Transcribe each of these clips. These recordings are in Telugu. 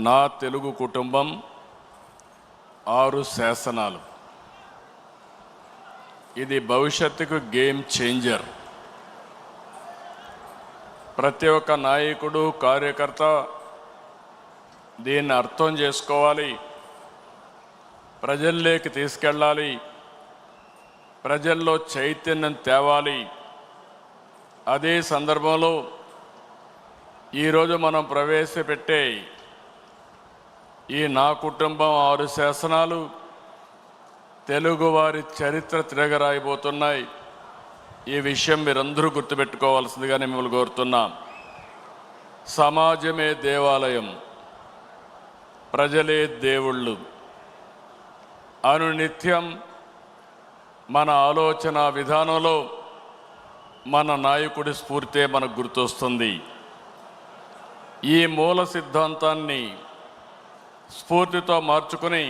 నా తెలుగు కుటుంబం 6 శాసనాలు. ఇది భవిష్యత్తుకు గేమ్ చేంజర్. ప్రతి ఒక్క నాయకుడు కార్యకర్త దీన్ని అర్థం చేసుకోవాలి, ప్రజల్లోకి తీసుకెళ్ళాలి, ప్రజల్లో చైతన్యం తేవాలి. అదే సందర్భంలో ఈరోజు మనం ప్రవేశపెట్టే ఈ నా కుటుంబం 6 శాసనాలు తెలుగువారి చరిత్ర తిరగరాయబోతున్నాయి. ఈ విషయం మీరందరూ గుర్తుపెట్టుకోవాల్సిందిగా నేను మిమ్మల్ని కోరుతున్నాం. సమాజమే దేవాలయం, ప్రజలే దేవుళ్ళు. అనునిత్యం మన ఆలోచన విధానంలో మన నాయకుడి స్ఫూర్తే మనకు గుర్తొస్తుంది. ఈ మూల సిద్ధాంతాన్ని స్ఫూర్తితో మార్చుకుని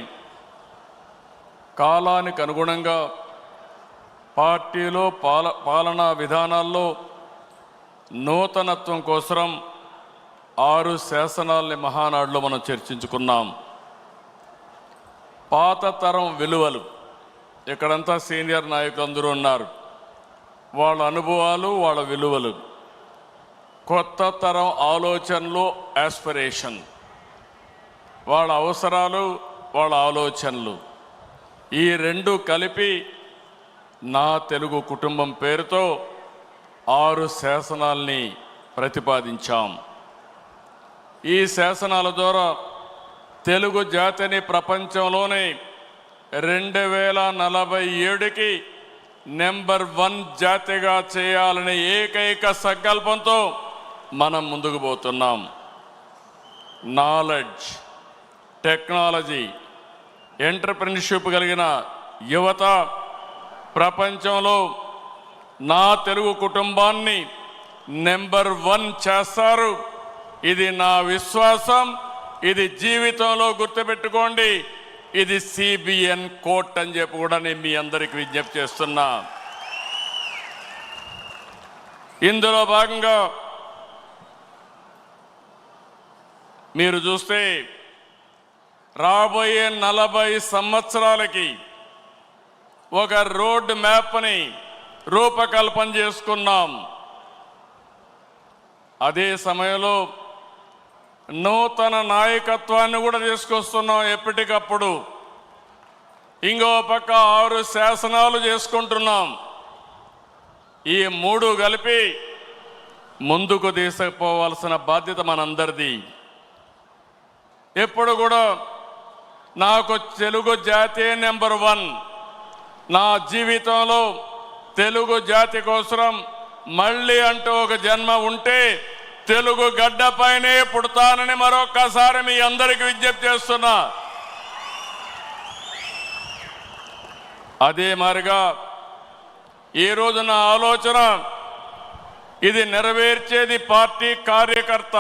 కాలానికి అనుగుణంగా పార్టీలో పాలనా విధానాల్లో నూతనత్వం కోసం 6 శాసనాల్ని మహానాడులో మనం చర్చించుకున్నాం. పాత తరం విలువలు, ఇక్కడంతా సీనియర్ నాయకులు అందరూ ఉన్నారు, వాళ్ళ అనుభవాలు, వాళ్ళ విలువలు. కొత్త తరం ఆలోచనలు, ఆస్పిరేషన్, వాళ్ళ అవసరాలు, వాళ్ళ ఆలోచనలు, ఈ రెండు కలిపి నా తెలుగు కుటుంబం పేరుతో 6 శాసనాల్ని ప్రతిపాదించాం. ఈ శాసనాల ద్వారా తెలుగు జాతిని ప్రపంచంలోనే 2047కి నెంబర్ 1 జాతిగా చేయాలనే ఏకైక సంకల్పంతో మనం ముందుకు పోతున్నాం. నాలెడ్జ్, టెక్నాలజీ, ఎంటర్‌ప్రెన్యూర్‌షిప్ కలిగిన యువత ప్రపంచంలో నా తెలుగు కుటుంబాన్ని నెంబర్ 1 చేస్తారు. ఇది నా విశ్వాసం, ఇది జీవితంలో గుర్తుపెట్టుకోండి. ఇది CBN కోట్ అని చెప్పి కూడా నేను మీ అందరికి విజ్ఞప్తి చేస్తున్నా. ఇందులో భాగంగా మీరు చూస్తే రాబోయే 40 సంవత్సరాలకి ఒక రోడ్ మ్యాప్ని రూపకల్పన చేసుకున్నాం. అదే సమయంలో నూతన నాయకత్వాన్ని కూడా తీసుకొస్తున్నాం ఎప్పటికప్పుడు. ఇంకో పక్క 6 శాసనాలు చేసుకుంటున్నాం. ఈ 3 కలిపి ముందుకు తీసుకుపోవాల్సిన బాధ్యత మనందరిది. ఎప్పుడు కూడా నాకు తెలుగు జాతి నెంబర్ 1. నా జీవితంలో తెలుగు జాతి కోసం మళ్ళీ అంటూ ఒక జన్మ ఉంటే తెలుగు గడ్డపైనే పుడతానని మరొక్కసారి మీ అందరికీ విజ్ఞప్తి చేస్తున్నా. అదే మాదిరిగా ఈరోజు నా ఆలోచన, ఇది నెరవేర్చేది పార్టీ కార్యకర్త.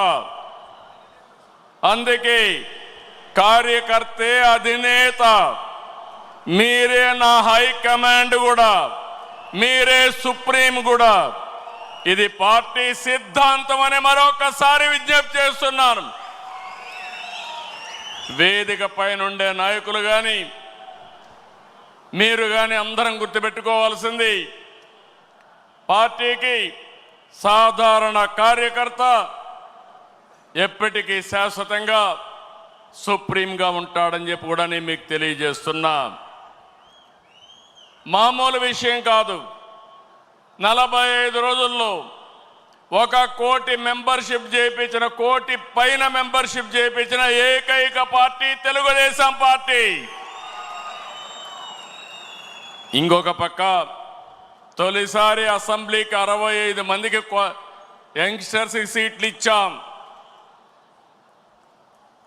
అందుకే కార్యకర్తే అధినేత. మీరే నా హైకమాండ్ కూడా, మీరే సుప్రీం కూడా. ఇది పార్టీ సిద్ధాంతం అని మరొకసారి విజ్ఞప్తి చేస్తున్నాను. వేదిక పైన ఉండే నాయకులు కానీ మీరు కానీ అందరం గుర్తుపెట్టుకోవాల్సింది, పార్టీకి సాధారణ కార్యకర్త ఎప్పటికీ శాశ్వతంగా సుప్రీంగా ఉంటాడని చెప్పి కూడా నేను మీకు తెలియజేస్తున్నా. మామూలు విషయం కాదు. 45 రోజుల్లో 1 కోటి మెంబర్షిప్ చేయించిన, 1 కోటి పైన మెంబర్షిప్ చేయించిన ఏకైక పార్టీ తెలుగుదేశం పార్టీ. ఇంకొక పక్క తొలిసారి అసెంబ్లీకి 65 మందికి యంగ్స్టర్స్కి సీట్లు ఇచ్చాం.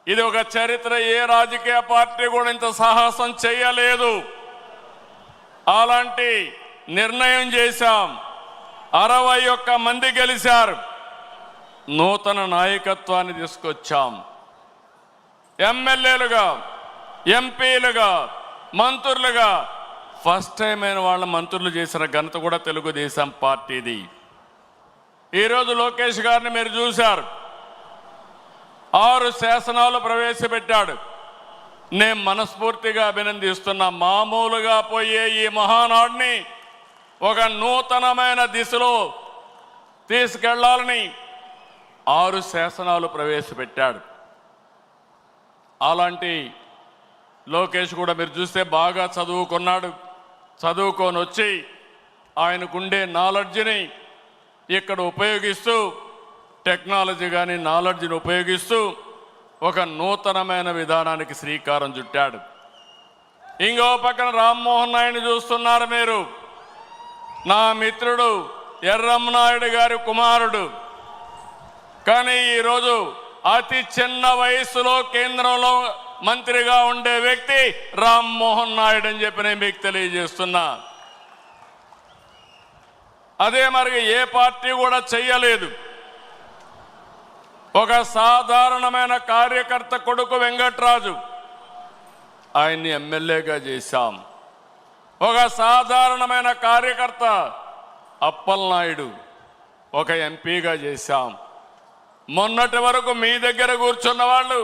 ఇది ఒక చరిత్ర. ఏ రాజకీయ పార్టీ కూడా ఇంత సాహసం చేయలేదు. అలాంటి నిర్ణయం చేశాం. 61 మంది గెలిచారు. నూతన నాయకత్వాన్ని తీసుకొచ్చాం. ఎమ్మెల్యేలుగా, ఎంపీలుగా, మంత్రులుగా ఫస్ట్ టైం అయిన వాళ్ళ మంత్రులు చేసిన ఘనత కూడా తెలుగుదేశం పార్టీది. ఈరోజు లోకేష్ గారిని మీరు చూశారు. 6 శాసనాలు ప్రవేశపెట్టాడు. నేను మనస్ఫూర్తిగా అభినందిస్తున్నా. మామూలుగా పోయే ఈ మహానాడిని ఒక నూతనమైన దిశలో తీసుకెళ్లాలని 6 శాసనాలు ప్రవేశపెట్టాడు. అలాంటి లోకేష్ కూడా మీరు చూస్తే బాగా చదువుకున్నాడు. చదువుకొని వచ్చి ఆయనకుండే నాలెడ్జ్ని ఇక్కడ ఉపయోగిస్తూ, టెక్నాలజీ కానీ నాలెడ్జ్ని ఉపయోగిస్తూ ఒక నూతనమైన విధానానికి శ్రీకారం చుట్టాడు. ఇంకో పక్కన రామ్మోహన్ నాయుడు చూస్తున్నారు మీరు. నా మిత్రుడు ఎర్రమనాయుడు గారి కుమారుడు. కానీ ఈరోజు అతి చిన్న వయసులో కేంద్రంలో మంత్రిగా ఉండే వ్యక్తి రామ్మోహన్ నాయుడు అని చెప్పి నేను మీకు తెలియజేస్తున్నా. అదే మరి ఏ పార్టీ కూడా చెయ్యలేదు. ఒక సాధారణమైన కార్యకర్త కొడుకు వెంకట్రాజు, ఆయన్ని ఎమ్మెల్యేగా చేశాం. ఒక సాధారణమైన కార్యకర్త అప్పలనాయుడు ఒక ఎంపీగా చేశాం. మొన్నటి వరకు మీ దగ్గర కూర్చున్న వాళ్ళు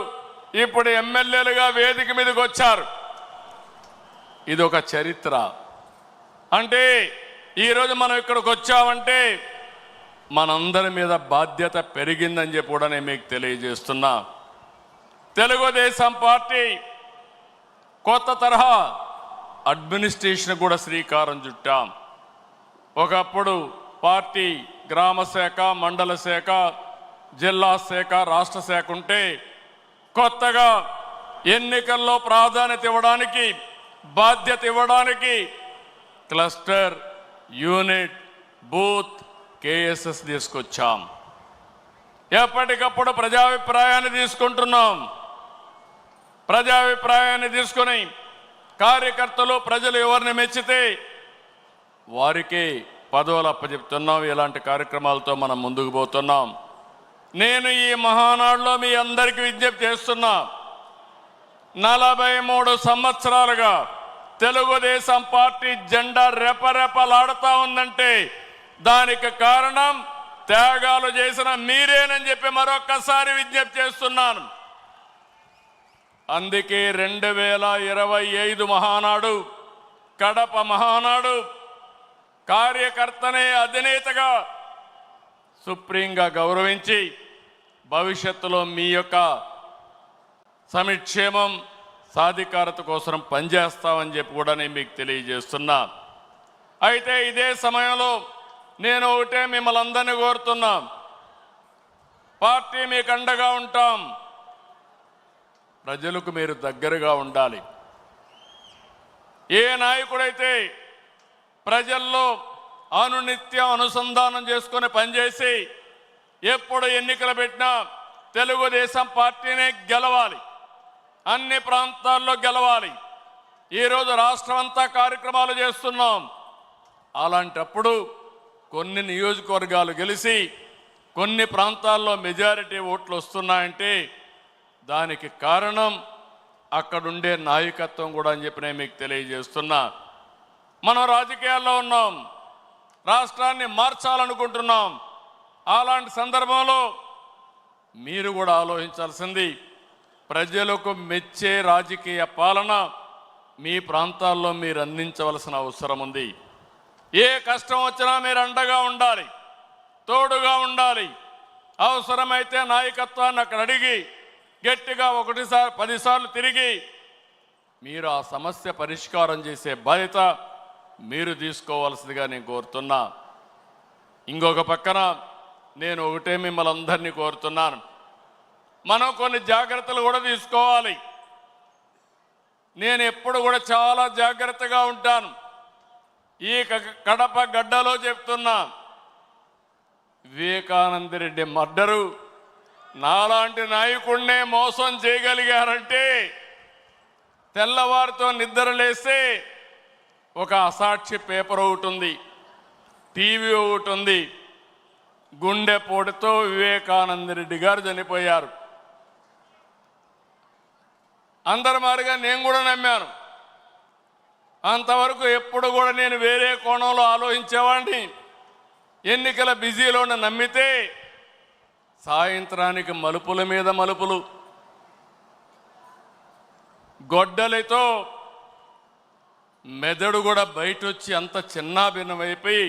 ఇప్పుడు ఎమ్మెల్యేలుగా వేదిక మీదకి వచ్చారు. ఇది ఒక చరిత్ర. అంటే ఈరోజు మనం ఇక్కడికి వచ్చామంటే మనందరి మీద బాధ్యత పెరిగిందని చెప్పి కూడా నేను మీకు తెలియజేస్తున్నా. తెలుగుదేశం పార్టీ కొత్త తరహా అడ్మినిస్ట్రేషన్ కూడా శ్రీకారం చుట్టాం. ఒకప్పుడు పార్టీ గ్రామ శాఖ, మండల శాఖ, జిల్లా శాఖ, రాష్ట్ర శాఖ ఉంటే కొత్తగా ఎన్నికల్లో ప్రాధాన్యత ఇవ్వడానికి, బాధ్యత ఇవ్వడానికి క్లస్టర్, యూనిట్, బూత్, కేఎస్ఎస్ తీసుకొచ్చాం. ఎప్పటికప్పుడు ప్రజాభిప్రాయాన్ని తీసుకుంటున్నాం. ప్రజాభిప్రాయాన్ని తీసుకొని కార్యకర్తలు, ప్రజలు ఎవరిని మెచ్చితే వారికి పదవులు అప్పచెప్తున్నాం. ఇలాంటి కార్యక్రమాలతో మనం ముందుకు పోతున్నాం. నేను ఈ మహానాడులో మీ అందరికీ విజ్ఞప్తి చేస్తున్నా. 43 సంవత్సరాలుగా తెలుగుదేశం పార్టీ జెండా రెపరెపలాడుతూ ఉందంటే దానికి కారణం త్యాగాలు చేసిన మీరేనని చెప్పి మరొక్కసారి విజ్ఞప్తి చేస్తున్నాను. అందుకే 2025 మహానాడు, కడప మహానాడు కార్యకర్తనే అధినేతగా సుప్రీంగా గౌరవించి భవిష్యత్తులో మీ యొక్క సంక్షేమం, సాధికారత కోసం పనిచేస్తామని చెప్పి కూడా నేను మీకు తెలియజేస్తున్నా. అయితే ఇదే సమయంలో నేను ఒకటే మిమ్మల్ని అందరినీ కోరుతున్నా. పార్టీ మీకు అండగా ఉంటాం. ప్రజలకు మీరు దగ్గరగా ఉండాలి. ఏ నాయకుడైతే ప్రజల్లో అనునిత్యం అనుసంధానం చేసుకొని పనిచేసి ఎప్పుడు ఎన్నికలు పెట్టినా తెలుగుదేశం పార్టీనే గెలవాలి, అన్ని ప్రాంతాల్లో గెలవాలి. ఈరోజు రాష్ట్రం అంతా కార్యక్రమాలు చేస్తున్నాం. అలాంటప్పుడు కొన్ని నియోజకవర్గాలు గెలిచి కొన్ని ప్రాంతాల్లో మెజారిటీ ఓట్లు వస్తున్నాయంటే దానికి కారణం అక్కడుండే నాయకత్వం కూడా అని చెప్పి నేను మీకు తెలియజేస్తున్నా. మనం రాజకీయాల్లో ఉన్నాం, రాష్ట్రాన్ని మార్చాలనుకుంటున్నాం. అలాంటి సందర్భంలో మీరు కూడా ఆలోచించాల్సింది, ప్రజలకు మెచ్చే రాజకీయ పాలన మీ ప్రాంతాల్లో మీరు అందించవలసిన అవసరం ఉంది. ఏ కష్టం వచ్చినా మీరు అండగా ఉండాలి, తోడుగా ఉండాలి. అవసరమైతే నాయకత్వాన్ని అక్కడ అడిగి గట్టిగా 10 సార్లు తిరిగి మీరు ఆ సమస్య పరిష్కారం చేసే బాధ్యత మీరు తీసుకోవాల్సిందిగా నేను కోరుతున్నా. ఇంకొక పక్కన నేను ఒకటే మిమ్మల్ని అందరినీ కోరుతున్నాను, మనం కొన్ని జాగ్రత్తలు కూడా తీసుకోవాలి. నేను ఎప్పుడు కూడా చాలా జాగ్రత్తగా ఉంటాను. ఈ కడప గడ్డలో చెప్తున్నా, వివేకానంద రెడ్డి మర్డరు నాలాంటి నాయకుడినే మోసం చేయగలిగారంటే తెల్లవారితో నిద్ర లేస్తే ఒక అసాక్షి పేపర్ ఒకటి ఉంది, టీవీ ఒకటి ఉంది. గుండెపోటుతో వివేకానంద రెడ్డి గారు చనిపోయారు. అందరి మాదిరిగా నేను కూడా నమ్మాను. అంతవరకు ఎప్పుడు కూడా నేను వేరే కోణంలో ఆలోచించేవాడిని. ఎన్నికల బిజీలో నమ్మితే సాయంత్రానికి మలుపుల మీద మలుపులు, గొడ్డలితో మెదడు కూడా బయటొచ్చి అంత చిన్నాభిన్నమైపోయి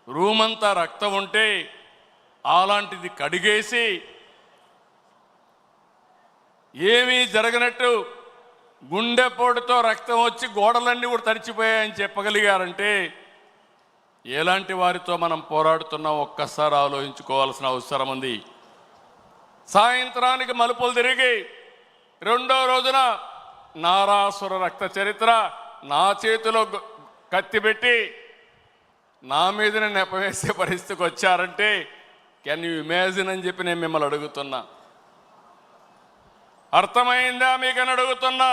రూమంతా రక్తం ఉంటే అలాంటిది కడిగేసి ఏమీ జరగనట్టు గుండెపోటుతో రక్తం వచ్చి గోడలన్నీ కూడా తడిచిపోయాయని చెప్పగలిగారంటే ఎలాంటి వారితో మనం పోరాడుతున్నాం ఒక్కసారి ఆలోచించుకోవాల్సిన అవసరం ఉంది. సాయంత్రానికి మలుపులు తిరిగి రెండో రోజున నారాసుర రక్త చరిత్ర నా చేతిలో కత్తి పెట్టి నా మీదనే నెపవేసే పరిస్థితికి వచ్చారంటే కెన్ యూ ఇమాజిన్ అని చెప్పి నేను మిమ్మల్ని అడుగుతున్నా. అర్థమైందా మీకని అడుగుతున్నా.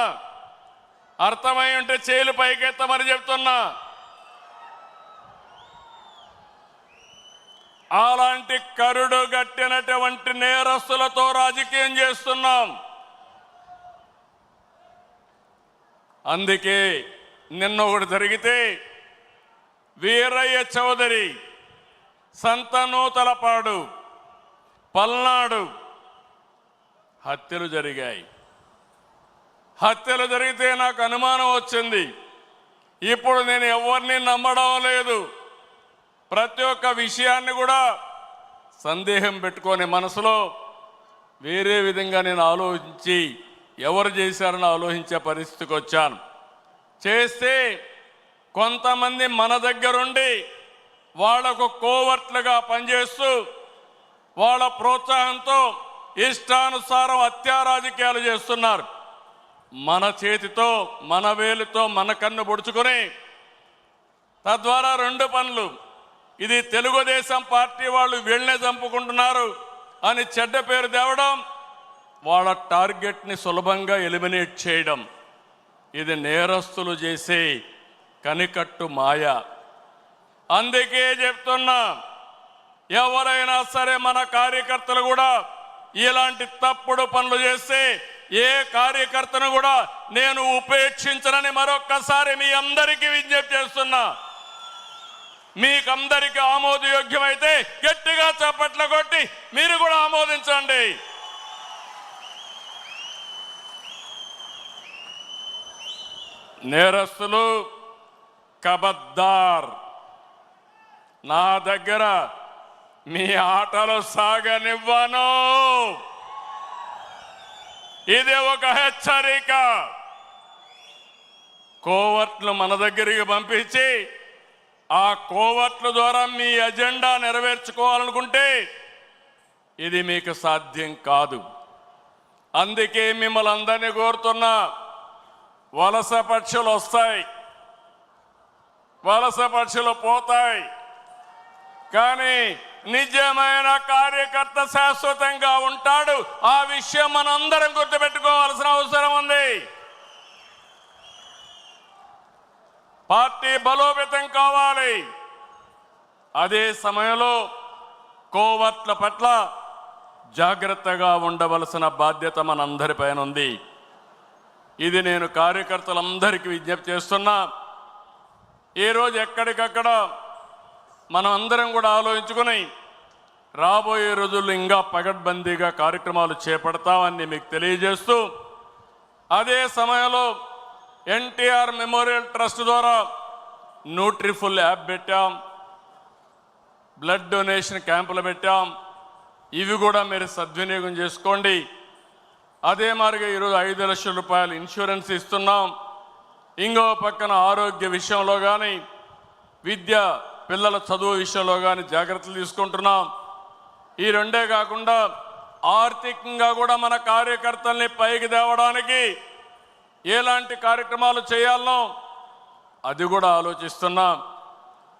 అర్థమై ఉంటే చేలు పైకెత్తమని చెప్తున్నా. అలాంటి కరుడు గట్టినటువంటి నేరస్తులతో రాజకీయం చేస్తున్నాం. అందుకే నిన్న ఒకటి జరిగితే వీరయ్య చౌదరి, సంతనూతలపాడు, పల్నాడు హత్యలు జరిగాయి. హత్యలు జరిగితే నాకు అనుమానం వచ్చింది. ఇప్పుడు నేను ఎవరిని నమ్మడం లేదు. ప్రతి ఒక్క విషయాన్ని కూడా సందేహం పెట్టుకొని మనసులో వేరే విధంగా నేను ఆలోచించి ఎవరు చేశారని ఆలోచించే పరిస్థితికి వచ్చాను. చేస్తే కొంతమంది మన దగ్గరుండి వాళ్లకు కోవర్ట్లుగా పనిచేస్తూ వాళ్ళ ప్రోత్సాహంతో ఇష్టానుసారం హత్యా రాజకీయాలు చేస్తున్నారు. మన చేతితో మన వేలుతో మన కన్ను పొడుచుకొని తద్వారా రెండు పనులు, ఇది తెలుగుదేశం పార్టీ వాళ్ళు వీళ్ళనే చంపుకుంటున్నారు అని చెడ్డ పేరు తేవడం, వాళ్ళ టార్గెట్ని సులభంగా ఎలిమినేట్ చేయడం, ఇది నేరస్తులు చేసే కనికట్టు మాయ. అందుకే చెప్తున్నా, ఎవరైనా సరే మన కార్యకర్తలు కూడా ఇలాంటి తప్పుడు పనులు చేస్తే ఏ కార్యకర్తను కూడా నేను ఉపేక్షించనని మరొక్కసారి మీ అందరికీ విజ్ఞప్తి చేస్తున్నా. మీకందరికీ ఆమోదయోగ్యమైతే గట్టిగా చప్పట్లు కొట్టి మీరు కూడా ఆమోదించండి. నేరస్తులు కబద్దార్, నా దగ్గర మీ ఆటలు సాగనివ్వను. ఇది ఒక హెచ్చరిక. కోవర్ట్లు మన దగ్గరికి పంపించి ఆ కోవర్ట్ల ద్వారా మీ అజెండా నెరవేర్చుకోవాలనుకుంటే ఇది మీకు సాధ్యం కాదు. అందుకే మిమ్మల్ని అందరినీ కోరుతున్నా, వలస పక్షులు వస్తాయి, వలస పక్షులు పోతాయి, కానీ నిజమైన కార్యకర్త శాశ్వతంగా ఉంటాడు. ఆ విషయం మనందరం గుర్తుపెట్టుకోవాల్సిన అవసరం ఉంది. పార్టీ బలోపేతం కావాలి. అదే సమయంలో కోవర్ట్ల పట్ల జాగ్రత్తగా ఉండవలసిన బాధ్యత మనందరిపైన ఉంది. ఇది నేను కార్యకర్తలందరికీ విజ్ఞప్తి చేస్తున్నా. ఈరోజు ఎక్కడికక్కడ మనం అందరం కూడా ఆలోచించుకుని రాబోయే రోజుల్లో ఇంకా పగడ్బందీగా కార్యక్రమాలు చేపడతామని మీకు తెలియజేస్తూ, అదే సమయంలో ఎన్టీఆర్ మెమోరియల్ ట్రస్ట్ ద్వారా న్యూట్రిఫుల్ యాప్ పెట్టాం, బ్లడ్ డొనేషన్ క్యాంపులు పెట్టాం. ఇవి కూడా మీరు సద్వినియోగం చేసుకోండి. అదే మాదిరిగా ఈరోజు 5 లక్షల రూపాయలు ఇన్సూరెన్స్ ఇస్తున్నాం. ఇంకో పక్కన ఆరోగ్య విషయంలో కానీ, విద్య పిల్లల చదువు విషయంలో కానీ జాగ్రత్తలు తీసుకుంటున్నాం. ఈ రెండే కాకుండా ఆర్థికంగా కూడా మన కార్యకర్తల్ని పైకి తేవడానికి ఎలాంటి కార్యక్రమాలు చేయాలనో అది కూడా ఆలోచిస్తున్నాం.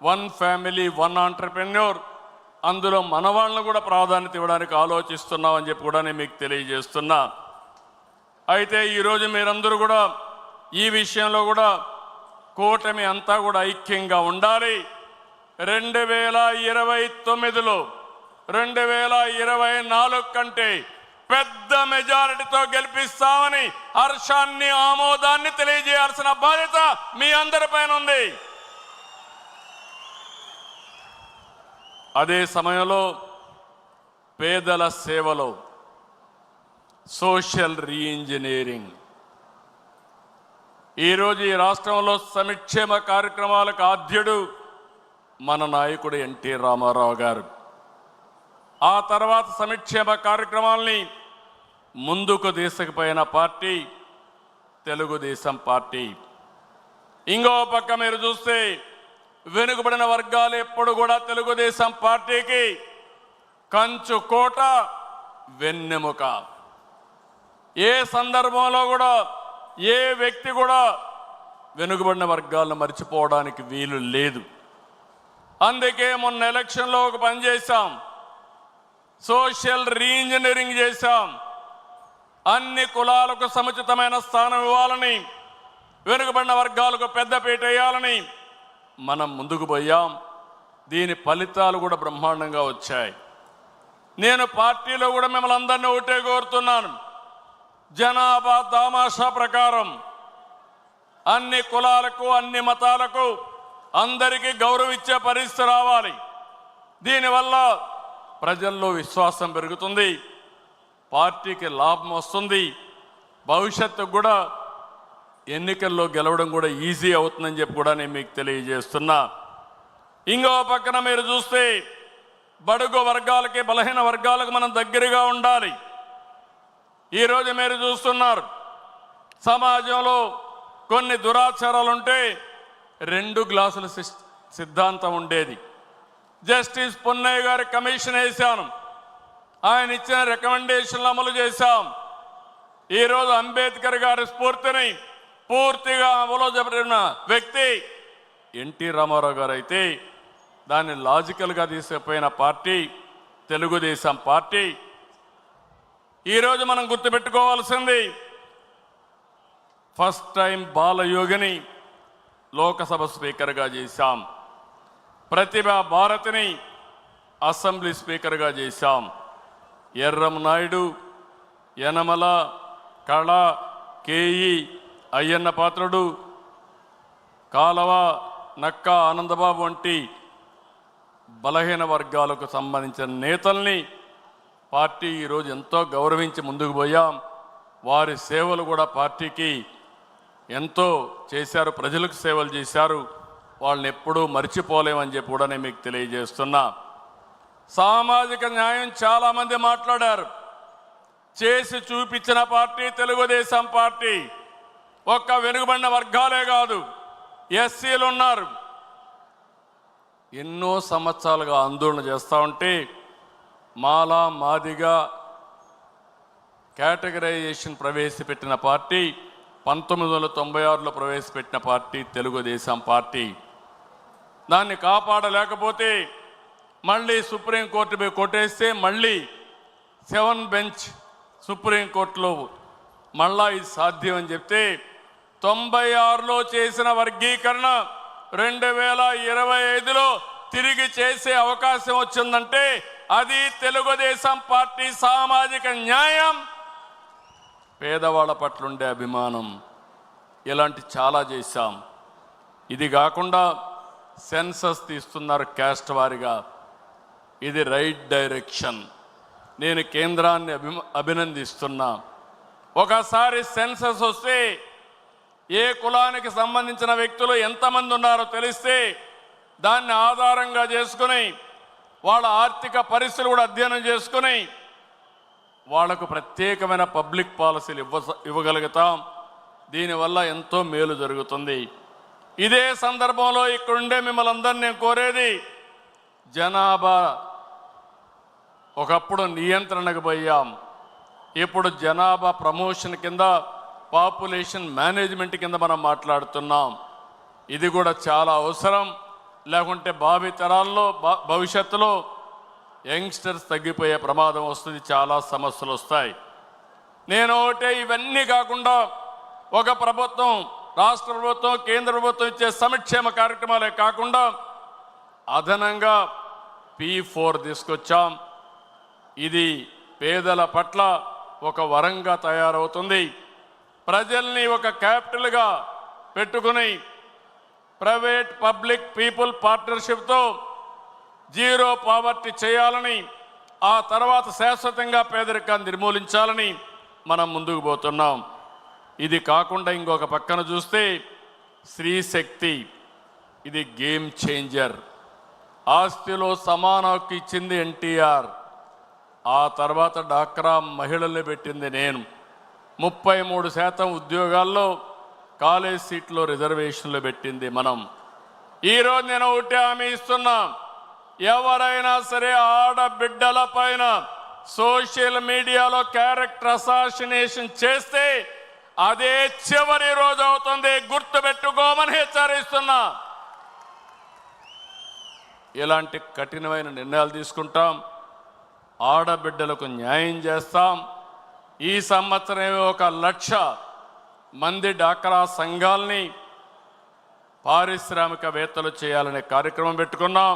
1 ఫ్యామిలీ 1 ఆంటర్‌ప్రెన్యూర్, అందులో మన వాళ్ళను కూడా ప్రాధాన్యత ఇవ్వడానికి ఆలోచిస్తున్నాం అని చెప్పి కూడా నేను మీకు తెలియజేస్తున్నా. అయితే ఈరోజు మీరందరూ కూడా ఈ విషయంలో కూడా కూటమి అంతా కూడా ఐక్యంగా ఉండాలి. 2029లో 2024 కంటే పెద్ద మెజారిటీతో గెలిపిస్తామని హర్షాన్ని ఆమోదాన్ని తెలియజేయాల్సిన బాధ్యత మీ అందరిపైన ఉంది. అదే సమయంలో పేదల సేవలో సోషల్ రీఇంజనీరింగ్. ఈరోజు ఈ రాష్ట్రంలో సంక్షేమ కార్యక్రమాలకు ఆద్యుడు మన నాయకుడు ఎన్టీ రామారావు గారు. ఆ తర్వాత సంక్షేమ కార్యక్రమాల్ని ముందుకు తీసుకుపోయిన పార్టీ తెలుగుదేశం పార్టీ. ఇంకో పక్క మీరు చూస్తే వెనుకబడిన వర్గాలు ఎప్పుడు కూడా తెలుగుదేశం పార్టీకి కంచు కోట, వెన్నెముక. ఏ సందర్భంలో కూడా ఏ వ్యక్తి కూడా వెనుకబడిన వర్గాలను మర్చిపోవడానికి వీలు లేదు. అందుకే మొన్న ఎలక్షన్లో ఒక పని చేశాం, సోషల్ రీఇంజనీరింగ్ చేశాం. అన్ని కులాలకు సముచితమైన స్థానం ఇవ్వాలని, వెనుకబడిన వర్గాలకు పెద్దపీట వేయాలని మనం ముందుకు పోయాం. దీని ఫలితాలు కూడా బ్రహ్మాండంగా వచ్చాయి. నేను పార్టీలో కూడా మిమ్మల్ని అందరినీ ఒకటే కోరుతున్నాను, జనాభా దామాషా ప్రకారం అన్ని కులాలకు అన్ని మతాలకు అందరికీ గౌరవం ఇచ్చే పరిస్థితి రావాలి. దీనివల్ల ప్రజల్లో విశ్వాసం పెరుగుతుంది, పార్టీకి లాభం వస్తుంది, భవిష్యత్తుకు కూడా ఎన్నికల్లో గెలవడం కూడా ఈజీ అవుతుందని చెప్పి కూడా నేను మీకు తెలియజేస్తున్నా. ఇంకో పక్కన మీరు చూస్తే బడుగు వర్గాలకి బలహీన వర్గాలకు మనం దగ్గరగా ఉండాలి. ఈరోజు మీరు చూస్తున్నారు సమాజంలో కొన్ని దురాచారాలు ఉంటే 2 గ్లాసుల సిద్ధాంతం ఉండేది. జస్టిస్ పున్నయ్య గారి కమిషన్ వేశాను, ఆయన ఇచ్చిన రికమెండేషన్లు అమలు చేశాం. ఈరోజు అంబేద్కర్ గారి స్ఫూర్తిని పూర్తిగా అమలు జరిపిన వ్యక్తి ఎన్టీ రామారావు గారు అయితే దాన్ని లాజికల్గా తీసుకుపోయిన పార్టీ తెలుగుదేశం పార్టీ. ఈరోజు మనం గుర్తుపెట్టుకోవాల్సింది, ఫస్ట్ టైం బాలయోగిని లోకసభ స్పీకర్గా చేశాం, ప్రతిభా భారతిని అసెంబ్లీ స్పీకర్గా చేశాం, ఎర్రం నాయుడు, యనమల, కళ, కేఈ, అయ్యన్న పాత్రుడు, కాలవ, నక్క ఆనందబాబు వంటి బలహీన వర్గాలకు సంబంధించిన నేతల్ని పార్టీ ఈరోజు ఎంతో గౌరవించి ముందుకు పోయాం. వారి సేవలు కూడా పార్టీకి ఎంతో చేశారు, ప్రజలకు సేవలు చేశారు. వాళ్ళని ఎప్పుడూ మర్చిపోలేమని చెప్పి కూడా నేను మీకు తెలియజేస్తున్నా. సామాజిక న్యాయం చాలామంది మాట్లాడారు, చేసి చూపించిన పార్టీ తెలుగుదేశం పార్టీ. ఒక్క వెనుకబడిన వర్గాలే కాదు, ఎస్సీలు ఉన్నారు. ఎన్నో సంవత్సరాలుగా ఆందోళన చేస్తూ ఉంటే మాలా మాదిగా కేటగరైజేషన్ ప్రవేశపెట్టిన పార్టీ 1996లో ప్రవేశపెట్టిన పార్టీ తెలుగుదేశం పార్టీ. దాన్ని కాపాడలేకపోతే మళ్ళీ సుప్రీంకోర్టు పోయి కొట్టేస్తే మళ్ళీ 7 బెంచ్ సుప్రీంకోర్టులో మళ్ళా ఇది సాధ్యం అని చెప్తే 96లో చేసిన వర్గీకరణ 2025లో తిరిగి చేసే అవకాశం వచ్చిందంటే అది తెలుగుదేశం పార్టీ సామాజిక న్యాయం, పేదవాళ్ళ పట్ల ఉండే అభిమానం. ఇలాంటి చాలా చేశాం. ఇది కాకుండా సెన్సస్ తీస్తున్నారు క్యాస్ట్ వారిగా, ఇది రైట్ డైరెక్షన్. నేను కేంద్రాన్ని అభినందిస్తున్నా. ఒకసారి సెన్సస్ వస్తే ఏ కులానికి సంబంధించిన వ్యక్తులు ఎంతమంది ఉన్నారో తెలిస్తే దాన్ని ఆధారంగా చేసుకుని వాళ్ళ ఆర్థిక పరిస్థితులు కూడా అధ్యయనం చేసుకుని వాళ్లకు ప్రత్యేకమైన పబ్లిక్ పాలసీలు ఇవ్వగలుగుతాం. దీనివల్ల ఎంతో మేలు జరుగుతుంది. ఇదే సందర్భంలో ఇక్కడుండే మిమ్మల్ని అందరినీ నేను కోరేది, జనాభా ఒకప్పుడు నియంత్రణకు పోయాం, ఇప్పుడు జనాభా ప్రమోషన్ కింద పాపులేషన్ మేనేజ్మెంట్ కింద మనం మాట్లాడుతున్నాం. ఇది కూడా చాలా అవసరం. లేకుంటే భావితరాల్లో భవిష్యత్తులో యంగ్స్టర్స్ తగ్గిపోయే ప్రమాదం వస్తుంది, చాలా సమస్యలు వస్తాయి. నేను ఒకటే, ఇవన్నీ కాకుండా ఒక ప్రభుత్వం, రాష్ట్ర ప్రభుత్వం, కేంద్ర ప్రభుత్వం ఇచ్చే సంక్షేమ కార్యక్రమాలే కాకుండా అదనంగా P4 తీసుకొచ్చాం. ఇది పేదల పట్ల ఒక వరంగా తయారవుతుంది. ప్రజల్ని ఒక క్యాపిటల్గా పెట్టుకుని ప్రైవేట్ పబ్లిక్ పీపుల్ పార్ట్నర్షిప్తో జీరో పావర్టీ చేయాలని ఆ తర్వాత శాశ్వతంగా పేదరికాన్ని నిర్మూలించాలని మనం ముందుకు పోతున్నాం. ఇది కాకుండా ఇంకొక పక్కన చూస్తే స్త్రీ శక్తి, ఇది గేమ్ చేంజర్. ఆస్తిలో సమాన హక్కు ఇచ్చింది ఎన్టీఆర్. ఆ తర్వాత డాక్రా మహిళల్ని పెట్టింది నేను. 33% ఉద్యోగాల్లో కాలేజ్ సీట్లో రిజర్వేషన్లు పెట్టింది మనం. ఈరోజు నేను ఒకటే హామీ ఇస్తున్నా, ఎవరైనా సరే ఆడబిడ్డల పైన సోషల్ మీడియాలో క్యారెక్టర్ అసాసినేషన్ చేస్తే అదే చివరి రోజు అవుతుంది, గుర్తుపెట్టుకోమని హెచ్చరిస్తున్నా. ఇలాంటి కఠినమైన నిర్ణయాలు తీసుకుంటాం, ఆడబిడ్డలకు న్యాయం చేస్తాం. ఈ సంవత్సరం 1,00,000 మంది డాక్రా సంఘాల్ని పారిశ్రామికవేత్తలు చేయాలనే కార్యక్రమం పెట్టుకున్నాం.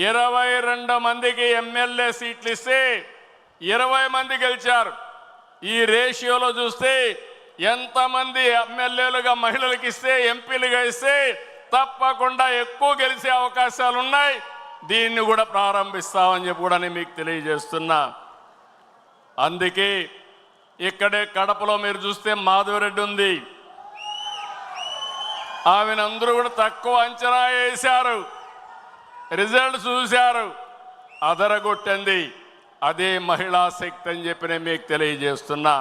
22 మందికి ఎమ్మెల్యే సీట్లు ఇస్తే 20 మంది గెలిచారు. ఈ రేషియోలో చూస్తే ఎంతమంది ఎమ్మెల్యేలుగా మహిళలకు ఇస్తే, ఎంపీలుగా ఇస్తే తప్పకుండా ఎక్కువ గెలిచే అవకాశాలు ఉన్నాయి. దీన్ని కూడా ప్రారంభిస్తామని చెప్పి కూడా నేను మీకు తెలియజేస్తున్నా. అందుకే ఇక్కడే కడపలో మీరు చూస్తే మాధవరెడ్డి ఉంది, ఆమెను అందరూ కూడా తక్కువ అంచనా వేశారు, రిజల్ట్ చూశారు, అదరగొట్టింది. అదే మహిళా శక్తి అని చెప్పి నేను మీకు తెలియజేస్తున్నా.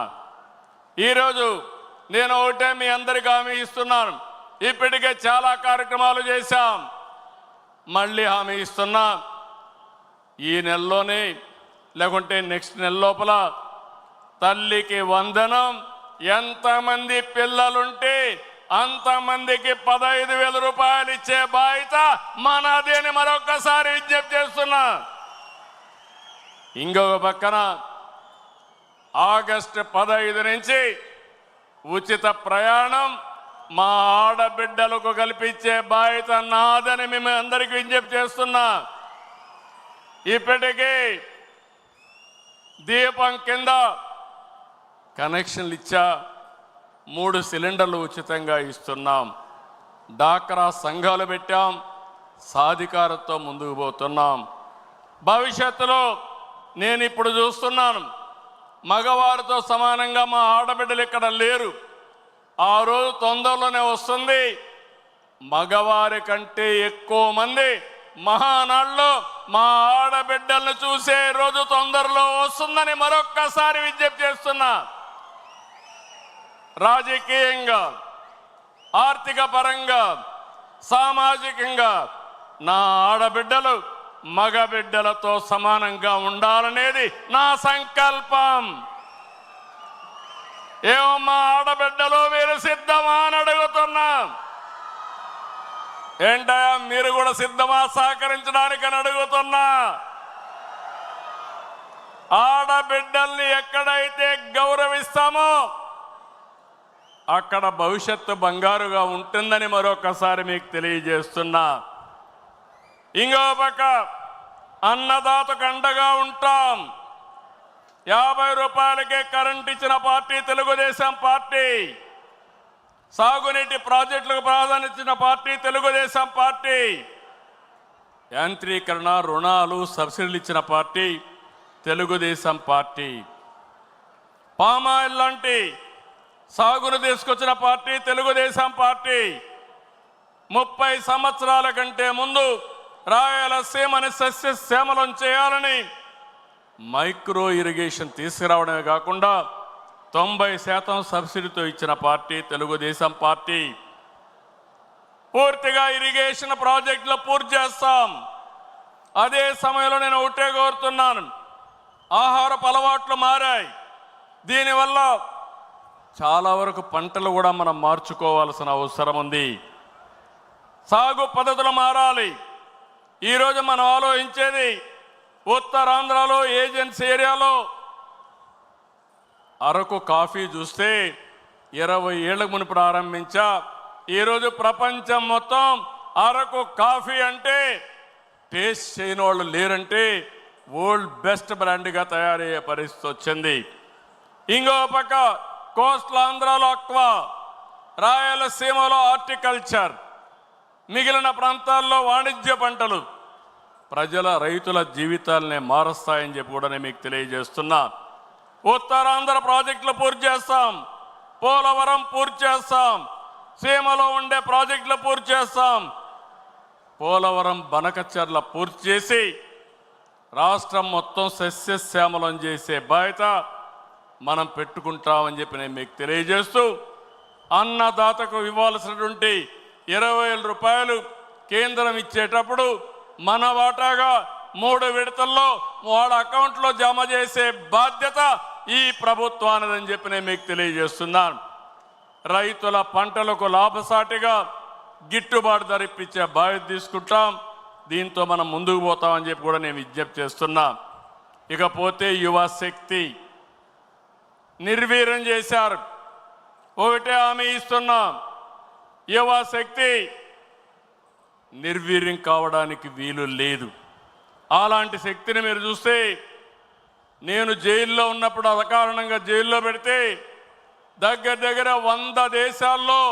ఈరోజు నేను ఒకటే మీ అందరికీ హామీ ఇస్తున్నాను, ఇప్పటికే చాలా కార్యక్రమాలు చేశాం, మళ్ళీ హామీ ఇస్తున్నా. ఈ నెలలోనే లేకుంటే నెక్స్ట్ నెల లోపల తల్లికి వందనం, ఎంతమంది పిల్లలుంటే అంతమందికి 15,000 రూపాయలు ఇచ్చే బాధ్యత మనది అని మరొకసారి విజ్ఞప్తి చేస్తున్నా. ఇంకొక పక్కన ఆగస్టు 15 నుంచి ఉచిత ప్రయాణం మా ఆడబిడ్డలకు కల్పించే బాధ్యత నాదని మేము అందరికీ విజ్ఞప్తి చేస్తున్నా. ఇప్పటికీ దీపం కింద కనెక్షన్లు ఇచ్చా, 3 సిలిండర్లు ఉచితంగా ఇస్తున్నాం. డాక్రా సంఘాలు పెట్టాం, సాధికారతో ముందుకు పోతున్నాం. భవిష్యత్తులో నేను ఇప్పుడు చూస్తున్నాను, మగవారితో సమానంగా మా ఆడబిడ్డలు ఇక్కడ లేరు. ఆ రోజు తొందరలోనే వస్తుంది, మగవారి కంటే ఎక్కువ మంది మహానాడులో మా ఆడబిడ్డలను చూసే రోజు తొందరలో వస్తుందని మరొక్కసారి విజ్ఞప్తి చేస్తున్నా. రాజకీయంగా, ఆర్థిక పరంగా, సామాజికంగా నా ఆడబిడ్డలు మగబిడ్డలతో సమానంగా ఉండాలనేది నా సంకల్పం. ఏమో మా ఆడబిడ్డలు మీరు సిద్ధమా అని అడుగుతున్నా. ఏంటయ్యా మీరు కూడా సిద్ధమా సహకరించడానికి అని అడుగుతున్నా. ఆడబిడ్డల్ని ఎక్కడైతే గౌరవిస్తామో అక్కడ భవిష్యత్తు బంగారుగా ఉంటుందని మరొకసారి మీకు తెలియజేస్తున్నా. ఇంకో పక్క అన్నదాతకు అండగా ఉంటాం. 50 రూపాయలకే కరెంట్ ఇచ్చిన పార్టీ తెలుగుదేశం పార్టీ. సాగునీటి ప్రాజెక్టులకు ప్రాధాన్యత ఇచ్చిన పార్టీ తెలుగుదేశం పార్టీ. యాంత్రీకరణ, రుణాలు, సబ్సిడీలు ఇచ్చిన పార్టీ తెలుగుదేశం పార్టీ. పామాయిల్ లాంటి సాగును తీసుకొచ్చిన పార్టీ తెలుగుదేశం పార్టీ. 30 సంవత్సరాల కంటే ముందు రాయలసీమని సస్యశ్యామలం చేయాలని మైక్రో ఇరిగేషన్ తీసుకురావడమే కాకుండా 90% సబ్సిడీతో ఇచ్చిన పార్టీ తెలుగుదేశం పార్టీ. పూర్తిగా ఇరిగేషన్ ప్రాజెక్టులు పూర్తి చేస్తాం. అదే సమయంలో నేను ఒకటే కోరుతున్నాను, ఆహారపు అలవాట్లు మారాయి. దీనివల్ల చాలా వరకు పంటలు కూడా మనం మార్చుకోవాల్సిన అవసరం ఉంది. సాగు పద్ధతులు మారాలి. ఈరోజు మనం ఆలోచించేది ఉత్తరాంధ్రలో ఏజెన్సీ ఏరియాలో అరకు కాఫీ చూస్తే 20 ఏళ్లకు మునుపు ప్రారంభించా. ఈరోజు ప్రపంచం మొత్తం అరకు కాఫీ అంటే టేస్ట్ చేయని వాళ్ళు లేరంటే వరల్డ్ బెస్ట్ బ్రాండ్గా తయారయ్యే పరిస్థితి వచ్చింది. ఇంకో పక్క కోస్టల్ ఆంధ్రాలో అక్వా, రాయలసీమలో హార్టికల్చర్, మిగిలిన ప్రాంతాల్లో వాణిజ్య పంటలు. ప్రజల రైతుల జీవితాలనే మారుస్తాయని చెప్పి కూడా నేను మీకు తెలియజేస్తున్నా. ఉత్తరాంధ్ర ప్రాజెక్టులు పూర్తి చేస్తాం, పోలవరం పూర్తి చేస్తాం, సీమలో ఉండే ప్రాజెక్టులు పూర్తి చేస్తాం. పోలవరం బనకచర్ల పూర్తి చేసి రాష్ట్రం మొత్తం సస్యశ్యామలం చేసే బాధ్యత మనం పెట్టుకుంటామని చెప్పి నేను మీకు తెలియజేస్తూ, అన్నదాతకు ఇవ్వాల్సినటువంటి 20,000 రూపాయలు కేంద్రం ఇచ్చేటప్పుడు మన వాటాగా 3 విడతల్లో వాళ్ళ అకౌంట్లో జమ చేసే బాధ్యత ఈ ప్రభుత్వానిదని చెప్పి నేను మీకు తెలియజేస్తున్నాను. రైతుల పంటలకు లాభసాటిగా గిట్టుబాటు ధర ఇప్పించే బాధ్యత తీసుకుంటాం. దీంతో మనం ముందుకు పోతామని చెప్పి కూడా నేను విజ్ఞప్తి చేస్తున్నా. ఇకపోతే యువశక్తి నిర్వీర్యం చేశారు. ఒకటే హామీ ఇస్తున్నా, యువశక్తి నిర్వీర్యం కావడానికి వీలు లేదు. అలాంటి శక్తిని మీరు చూస్తే, నేను జైల్లో ఉన్నప్పుడు అకారణంగా జైల్లో పెడితే దగ్గర 100 దేశాల్లో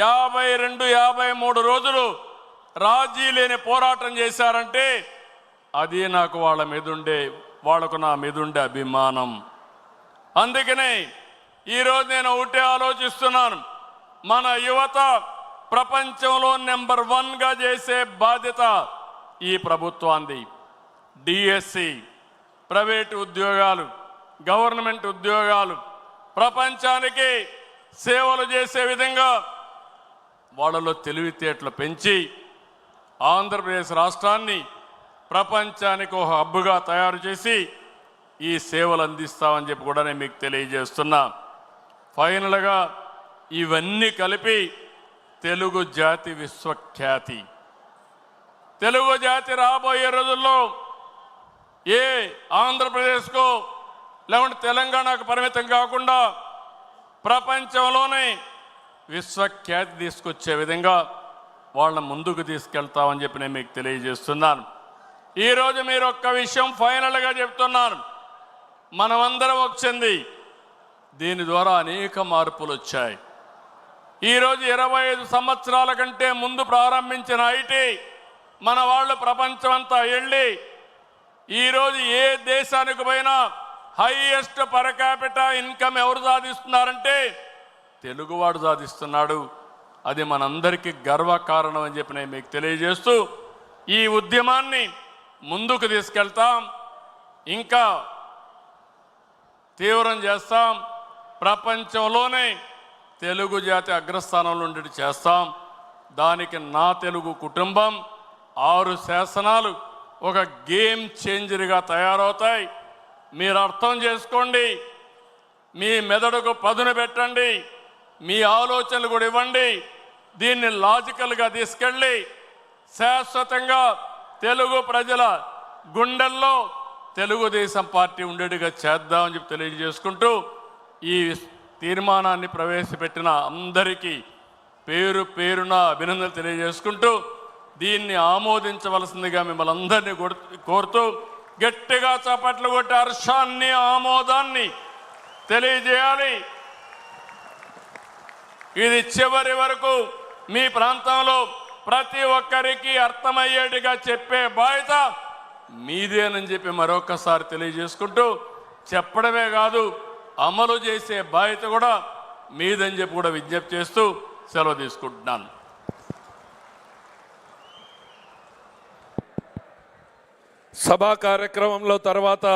52-53 రోజులు రాజీ లేని పోరాటం చేశారంటే అది నాకు వాళ్లకు నా మీద ఉండే అభిమానం. అందుకనే ఈరోజు నేను ఒకటే ఆలోచిస్తున్నాను, మన యువత ప్రపంచంలో నెంబర్ 1గా చేసే బాధ్యత ఈ ప్రభుత్వాన్ని. డిఎస్సి, ప్రైవేటు ఉద్యోగాలు, గవర్నమెంట్ ఉద్యోగాలు ప్రపంచానికి సేవలు చేసే విధంగా వాళ్ళలో తెలివితేటలు పెంచి ఆంధ్రప్రదేశ్ రాష్ట్రాన్ని ప్రపంచానికి ఒక హబ్బుగా తయారు చేసి ఈ సేవలు అందిస్తామని చెప్పి కూడా నేను మీకు తెలియజేస్తున్నా. ఫైనల్గా ఇవన్నీ కలిపి తెలుగు జాతి విశ్వఖ్యాతి, తెలుగు జాతి రాబోయే రోజుల్లో ఏ ఆంధ్రప్రదేశ్కో లేకుంటే తెలంగాణకు పరిమితం కాకుండా ప్రపంచంలోనే విశ్వఖ్యాతి తీసుకొచ్చే విధంగా వాళ్ళని ముందుకు తీసుకెళ్తామని చెప్పి నేను మీకు తెలియజేస్తున్నాను. ఈరోజు మీరు ఒక్క విషయం ఫైనల్గా చెప్తున్నాను, మనమందరం వచ్చింది దీని ద్వారా అనేక మార్పులు వచ్చాయి. ఈరోజు 25 సంవత్సరాల కంటే ముందు ప్రారంభించిన ఐటీ మన వాళ్ళు ప్రపంచమంతా వెళ్ళి ఈరోజు ఏ దేశానికి పోయినా హైయెస్ట్ పర్ క్యాపిటా ఇన్కమ్ ఎవరు సాధిస్తున్నారంటే తెలుగువాడు సాధిస్తున్నాడు. అది మనందరికీ గర్వకారణం అని చెప్పి నేను మీకు తెలియజేస్తూ ఈ ఉద్యమాన్ని ముందుకు తీసుకెళ్తాం, ఇంకా తీవ్రం చేస్తాం. ప్రపంచంలోనే తెలుగు జాతి అగ్రస్థానంలో ఉండేది చేస్తాం. దానికి నా తెలుగు కుటుంబం 6 శాసనాలు ఒక గేమ్ చేంజర్గా తయారవుతాయి. మీరు అర్థం చేసుకోండి, మీ మెదడుకు పదును పెట్టండి, మీ ఆలోచనలు కూడా ఇవ్వండి. దీన్ని లాజికల్గా తీసుకెళ్ళి శాశ్వతంగా తెలుగు ప్రజల గుండెల్లో తెలుగుదేశం పార్టీ ఉండేట్టుగా చేద్దామని చెప్పి తెలియజేసుకుంటూ ఈ తీర్మానాన్ని ప్రవేశపెట్టిన అందరికీ పేరు పేరున అభినందనలు తెలియజేసుకుంటూ దీన్ని ఆమోదించవలసిందిగా మిమ్మల్ని అందరినీ కోరుతూ గట్టిగా చప్పట్లు కొట్టి హర్షాన్ని ఆమోదాన్ని తెలియజేయాలి. ఇది చివరి వరకు మీ ప్రాంతంలో ప్రతి ఒక్కరికి అర్థమయ్యేట్టుగా చెప్పే బాధ్యత మీదేనని చెప్పి మరొకసారి తెలియజేసుకుంటూ, చెప్పడమే కాదు అమలు చేసే బాధ్యత కూడా మీదని చెప్పి కూడా విజ్ఞప్తి చేస్తూ సెలవు తీసుకుంటున్నాను. సభా కార్యక్రమంలో తర్వాత